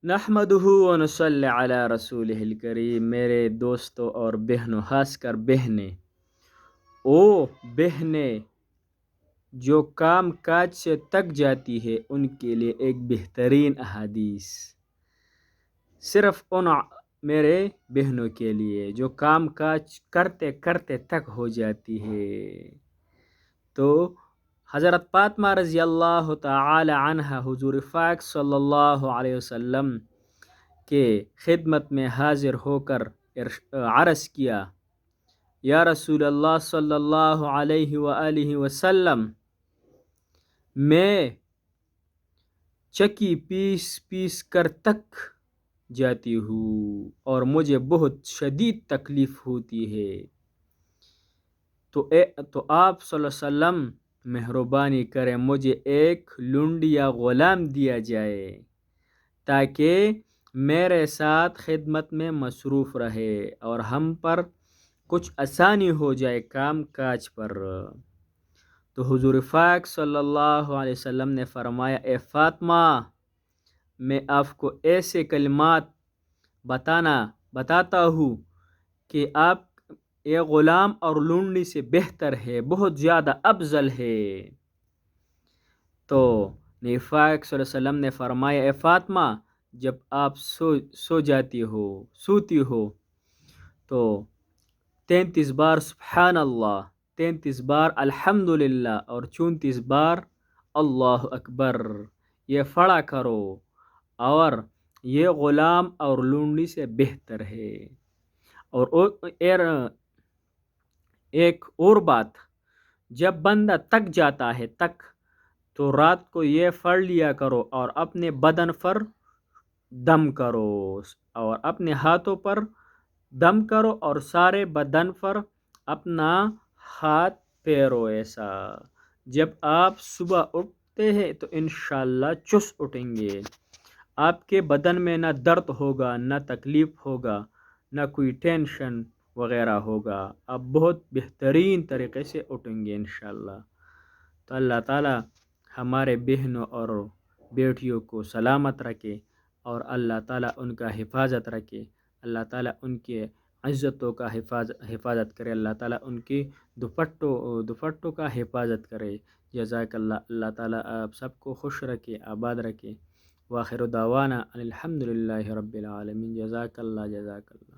نحمدہ و نصلی علی رسولہ الکریم۔ میرے دوستوں اور بہنوں، خاص کر بہنیں، او بہنیں جو کام کاج سے تک جاتی ہے، ان کے لیے ایک بہترین احادیث صرف ان میرے بہنوں کے لیے جو کام کاج کرتے کرتے تک ہو جاتی ہے۔ تو حضرت فاطمہ رضی اللہ تعالی عنہ حضور پاک صلی اللہ علیہ وسلم کے خدمت میں حاضر ہو کر عرض کیا، یا رسول اللہ صلی اللہ علیہ وآلہ وسلم، میں چکی پیس پیس کر تک جاتی ہوں اور مجھے بہت شدید تکلیف ہوتی ہے، تو آپ صلی اللہ علیہ وسلم مہربانی کریں مجھے ایک لونڈی یا غلام دیا جائے تاکہ میرے ساتھ خدمت میں مصروف رہے اور ہم پر کچھ آسانی ہو جائے کام کاج پر۔ تو حضور پاک صلی اللہ علیہ وسلم نے فرمایا، اے فاطمہ، میں آپ کو ایسے کلمات بتاتا ہوں کہ آپ یہ غلام اور لونڈی سے بہتر ہے، بہت زیادہ افضل ہے۔ تو نبی پاک صلی اللہ علیہ وسلم نے فرمایا، اے فاطمہ، جب آپ سوتی ہو تو 33 بار سبحان اللہ، 33 بار الحمدللہ اور 34 بار اللہ اکبر یہ پڑھا کرو، اور یہ غلام اور لونڈی سے بہتر ہے۔ اور ایک اور بات، جب بندہ تک جاتا ہے تو رات کو یہ پڑھ لیا کرو اور اپنے بدن پر دم کرو، اور اپنے ہاتھوں پر دم کرو اور سارے بدن پر اپنا ہاتھ پھیرو ایسا۔ جب آپ صبح اٹھتے ہیں تو انشاءاللہ چست اٹھیں گے، آپ کے بدن میں نہ درد ہوگا، نہ تکلیف ہوگا، نہ کوئی ٹینشن وغیرہ ہوگا، آپ بہت بہترین طریقے سے اٹھیں گے انشاءاللہ۔ تو اللہ تعالی ہمارے بہنوں اور بیٹیوں کو سلامت رکھے، اور اللہ تعالیٰ ان کا حفاظت رکھے، اللہ تعالیٰ ان کے عزتوں کا حفاظت کرے، اللہ تعالیٰ ان کی دوپٹوں کا حفاظت کرے۔ جزاک اللہ۔ اللہ تعالیٰ آپ سب کو خوش رکھے، آباد رکھے۔ وآخر دعوانا الحمدللہ رب العالمین۔ جزاک اللہ، جزاک اللہ۔